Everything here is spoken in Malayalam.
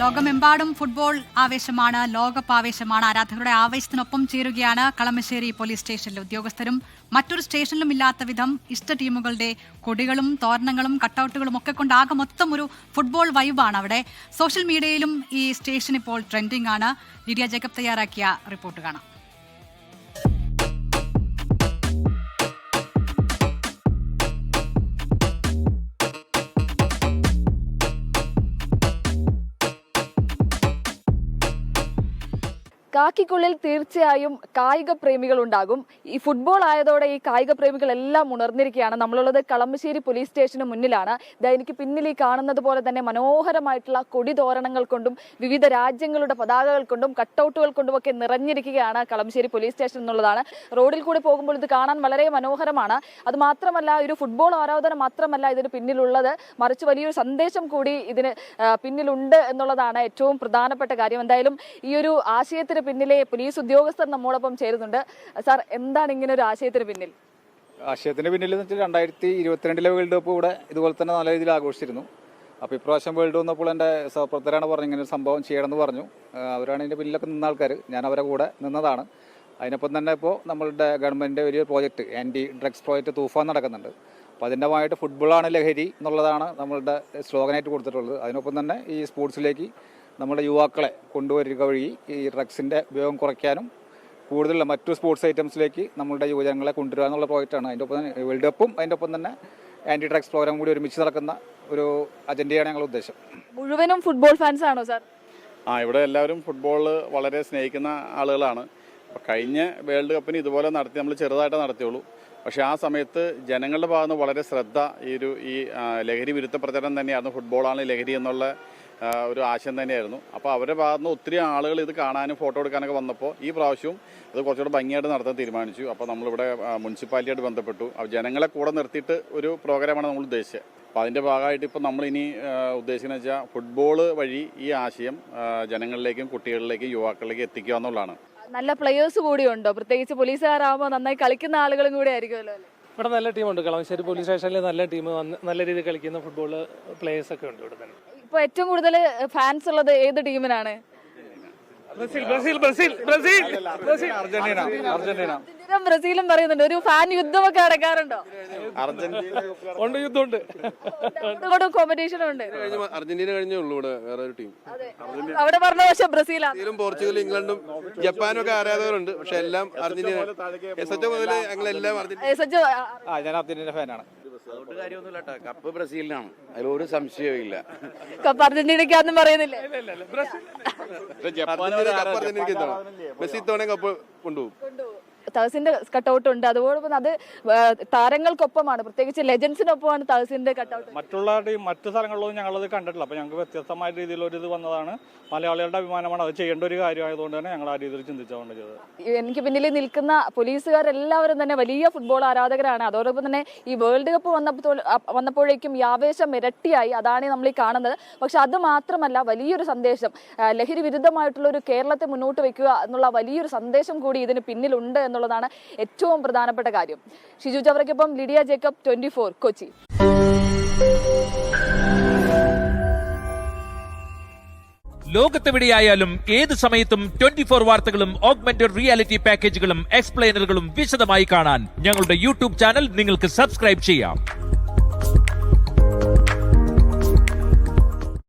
ലോകമെമ്പാടും ഫുട്ബോൾ ആവേശമാണ്, ലോകകപ്പ് ആവേശമാണ്. ആരാധകരുടെ ആവേശത്തിനൊപ്പം ചേരുകയാണ് കളമശ്ശേരി പോലീസ് സ്റ്റേഷനിലെ ഉദ്യോഗസ്ഥരും. മറ്റൊരു സ്റ്റേഷനിലും ഇല്ലാത്ത വിധം ഇഷ്ട ടീമുകളുടെ കൊടികളും തോരണങ്ങളും കട്ടൗട്ടുകളും ഒക്കെ കൊണ്ട് ആകെ മൊത്തം ഒരു ഫുട്ബോൾ വൈബാണ് അവിടെ. സോഷ്യൽ മീഡിയയിലും ഈ സ്റ്റേഷൻ ഇപ്പോൾ ട്രെൻഡിംഗ് ആണ്. ലിഡിയ ജേക്കബ് തയ്യാറാക്കിയ റിപ്പോർട്ട് കാണാം. കാക്കിക്കുള്ളിൽ തീർച്ചയായും കായിക പ്രേമികൾ ഉണ്ടാകും. ഈ ഫുട്ബോൾ ആയതോടെ ഈ കായിക പ്രേമികളെല്ലാം ഉണർന്നിരിക്കുകയാണ്. നമ്മളുള്ളത് കളമശ്ശേരി പോലീസ് സ്റ്റേഷന് മുന്നിലാണ്. എനിക്ക് പിന്നിൽ ഈ കാണുന്നത് പോലെ തന്നെ മനോഹരമായിട്ടുള്ള കൊടിതോരണങ്ങൾ കൊണ്ടും വിവിധ രാജ്യങ്ങളുടെ പതാകകൾ കൊണ്ടും കട്ടൗട്ടുകൾ കൊണ്ടും ഒക്കെ നിറഞ്ഞിരിക്കുകയാണ് കളമശ്ശേരി പോലീസ് സ്റ്റേഷൻ എന്നുള്ളതാണ്. റോഡിൽ കൂടി പോകുമ്പോൾ ഇത് കാണാൻ വളരെ മനോഹരമാണ്. അത് മാത്രമല്ല, ഒരു ഫുട്ബോൾ ആരാധന മാത്രമല്ല ഇതിന് പിന്നിലുള്ളത്, മറിച്ച് വലിയൊരു സന്ദേശം കൂടി ഇതിന് പിന്നിലുണ്ട് എന്നുള്ളതാണ് ഏറ്റവും പ്രധാനപ്പെട്ട കാര്യം. എന്തായാലും ഈ ഒരു ആശയത്തിന് പിന്നിലെ പോലീസ് ഉദ്യോഗസ്ഥർ നമ്മോടൊപ്പം ചേരുന്നുണ്ട്. സാർ, എന്താണ് ഇങ്ങനെ ഒരു ആശയത്തിന് പിന്നിൽ? ആശയത്തിന് പിന്നിൽ എന്ന് വെച്ചാൽ 2022 വേൾഡ് കപ്പ് ഇവിടെ ഇതുപോലെ തന്നെ നല്ല രീതിയിൽ ആഘോഷിച്ചിരുന്നു. അപ്പോൾ ഇപ്രാവശ്യം വേൾഡ് വന്നപ്പോൾ എൻ്റെ സഹപ്രവർത്തകരാണ് പറഞ്ഞു ഇങ്ങനെ ഒരു സംഭവം ചെയ്യണമെന്ന് പറഞ്ഞു. അവരാണ് ഇതിൻ്റെ പിന്നിലൊക്കെ നിന്ന ആൾക്കാർ. ഞാൻ അവരെ കൂടെ നിന്നതാണ്. അതിനൊപ്പം തന്നെ ഇപ്പോൾ നമ്മളുടെ ഗവൺമെൻറ്റിൻ്റെ വലിയൊരു പ്രോജക്റ്റ്, ആൻറ്റി ഡ്രഗ്സ് പ്രോജക്റ്റ് തൂഫാൻ നടക്കുന്നുണ്ട്. അപ്പോൾ അതിൻ്റെമായിട്ട് ഫുട്ബോളാണ് ലഹരി എന്നുള്ളതാണ് നമ്മളുടെ സ്ലോഗനായിട്ട് കൊടുത്തിട്ടുള്ളത്. അതിനൊപ്പം തന്നെ ഈ സ്പോർട്സിലേക്ക് നമ്മുടെ യുവാക്കളെ കൊണ്ടുവരിക വഴി ഈ ഡ്രഗ്സിൻ്റെ ഉപയോഗം കുറയ്ക്കാനും കൂടുതലുള്ള മറ്റു സ്പോർട്സ് ഐറ്റംസിലേക്ക് നമ്മളുടെ യുവജനങ്ങളെ കൊണ്ടുവരിക എന്നുള്ള പ്രോജക്റ്റാണ്. അതിൻ്റെ ഒപ്പം തന്നെ വേൾഡ് കപ്പും അതിൻ്റെ ഒപ്പം തന്നെ ആൻറ്റി ഡ്രഗ്സ് പ്രോഗ്രാം കൂടി ഒരുമിച്ച് നടക്കുന്ന ഒരു അജണ്ടയാണ് ഞങ്ങളുടെ ഉദ്ദേശം. മുഴുവനും ഫുട്ബോൾ ഫാൻസ് ആണോ സാർ? ഇവിടെ എല്ലാവരും ഫുട്ബോൾ വളരെ സ്നേഹിക്കുന്ന ആളുകളാണ്. അപ്പോൾ കഴിഞ്ഞ വേൾഡ് കപ്പിന് ഇതുപോലെ നടത്തി, നമ്മൾ ചെറുതായിട്ട് നടത്തിയുള്ളൂ. പക്ഷേ ആ സമയത്ത് ജനങ്ങളുടെ ഭാഗത്ത് വളരെ ശ്രദ്ധ ഈ ലഹരി വിരുദ്ധ പ്രചരണം തന്നെയായിരുന്നു. ഫുട്ബോളാണ് ലഹരി എന്നുള്ള ഒരു ആശയം തന്നെയായിരുന്നു. അപ്പോൾ അവരുടെ ഭാഗത്തുനിന്ന് ഒത്തിരി ആളുകൾ ഇത് കാണാനും ഫോട്ടോ എടുക്കാനൊക്കെ വന്നപ്പോൾ ഈ പ്രാവശ്യവും അത് കുറച്ചുകൂടെ ഭംഗിയായിട്ട് നടത്താൻ തീരുമാനിച്ചു. അപ്പോൾ നമ്മളിവിടെ മുനിസിപ്പാലിറ്റിയായിട്ട് ബന്ധപ്പെട്ടു. ജനങ്ങളെ കൂടെ നിർത്തിയിട്ട് ഒരു പ്രോഗ്രാമാണ് നമ്മൾ ഉദ്ദേശിച്ചത്. അപ്പോൾ അതിൻ്റെ ഭാഗമായിട്ട് ഇപ്പോൾ നമ്മളിനി ഉദ്ദേശിക്കുന്നത് വെച്ചാൽ ഫുട്ബോൾ വഴി ഈ ആശയം ജനങ്ങളിലേക്കും കുട്ടികളിലേക്കും യുവാക്കളിലേക്കും എത്തിക്കുക എന്നുള്ളതാണ്. നല്ല പ്ലെയേഴ്സ് കൂടി ഉണ്ടോ? പ്രത്യേകിച്ച് പോലീസുകാരാകുമ്പോൾ നന്നായി കളിക്കുന്ന ആളുകളും കൂടി ആയിരിക്കുമല്ലോ. ഇവിടെ നല്ല ടീമുണ്ട്. കളമശ്ശേരി പോലീസ് സ്റ്റേഷനിൽ നല്ല ടീം, നല്ല രീതിയിൽ കളിക്കുന്ന ഫുട്ബോൾ പ്ലേയേഴ്സ് ഒക്കെ ഉണ്ട് ഇവിടെ തന്നെ. ഇപ്പൊ ഏറ്റവും കൂടുതൽ ഫാൻസ് ഉള്ളത് ഏത് ടീമിനാണ്? ബ്രസീലും പറയുന്നുണ്ട്. ഒരു ഫാൻ യുദ്ധമൊക്കെ നടക്കാറുണ്ടോ? കോമ്പറ്റീഷൻ ഉണ്ട്. അർജന്റീന കഴിഞ്ഞേ ഉള്ളൂ ഇവിടെ വേറെ ഒരു ടീം. അവിടെ പറഞ്ഞ പക്ഷെ ബ്രസീലും പോർച്ചുഗലും ഇംഗ്ലണ്ടും ജപ്പാനും ഒക്കെ ആരാധകരുണ്ട്. പക്ഷെ എല്ലാം അർജന്റീന മുതൽ ഞങ്ങളെല്ലാം അർജന്റീന ഫാനാണ്. കാര്യമൊന്നുമില്ല, കപ്പ് ബ്രസീലിനാണ്, അതിലൊരു സംശയവും ഇല്ല. കപ്പ് അർജന്റീനയ്ക്കാന്നും പറയുന്നില്ല. മെസ്സി ഇത്തവണ കപ്പ് കൊണ്ടുപോകും. തഹസിന്റെ കട്ടൗട്ട് ഉണ്ട്. അതോടൊപ്പം അത് താരങ്ങൾക്കൊപ്പമാണ്, പ്രത്യേകിച്ച് ലെജൻസിനൊപ്പമാണ് തഹസിന്റെ കട്ടൗട്ട്. മറ്റു സ്ഥലങ്ങളിലൊന്നും ഞങ്ങളത് കണ്ടിട്ടില്ല. അപ്പോൾ ഞങ്ങൾക്ക് വ്യത്യസ്തമായ രീതിയിലൊരു ഇത് വന്നതാണ്. മലയാളികളുടെ അഭിമാനമാണ്, അത് ചെയ്യേണ്ട ഒരു കാര്യമായതുകൊണ്ട് തന്നെ ഞങ്ങൾ ആ രീതിയിൽ ചിന്തിച്ചുകൊണ്ട് ചെയ്തത്. എനിക്ക് പിന്നിൽ നിൽക്കുന്ന പോലീസുകാരെല്ലാവരും തന്നെ വലിയ ഫുട്ബോൾ ആരാധകരാണ്. അതോടൊപ്പം തന്നെ ഈ വേൾഡ് കപ്പ് വന്നപ്പോഴേക്കും ഈ ആവേശം ഇരട്ടിയായി. അതാണ് നമ്മൾ ഈ കാണുന്നത്. പക്ഷെ അത് മാത്രമല്ല, വലിയൊരു സന്ദേശം, ലഹരി വിരുദ്ധമായിട്ടുള്ള ഒരു കേരളത്തെ മുന്നോട്ട് വയ്ക്കുക എന്നുള്ള വലിയൊരു സന്ദേശം കൂടി ഇതിന് പിന്നിലുണ്ട് എന്നുള്ളതാണ് ഏറ്റവും പ്രധാനപ്പെട്ട കാര്യം. ഷിജു ചവറയ്ക്കൊപ്പം ലിഡിയ ജേക്കബ്, 24 കൊച്ചി. ലോകത്തെവിടെയായാലും ഏത് സമയത്തും 24 വാർത്തകളും ഓഗ്മെന്റഡ് റിയാലിറ്റി പാക്കേജുകളും എക്സ്പ്ലെയിനറുകളും വിശദമായി കാണാൻ ഞങ്ങളുടെ യൂട്യൂബ് ചാനൽ നിങ്ങൾക്ക് സബ്സ്ക്രൈബ് ചെയ്യാം.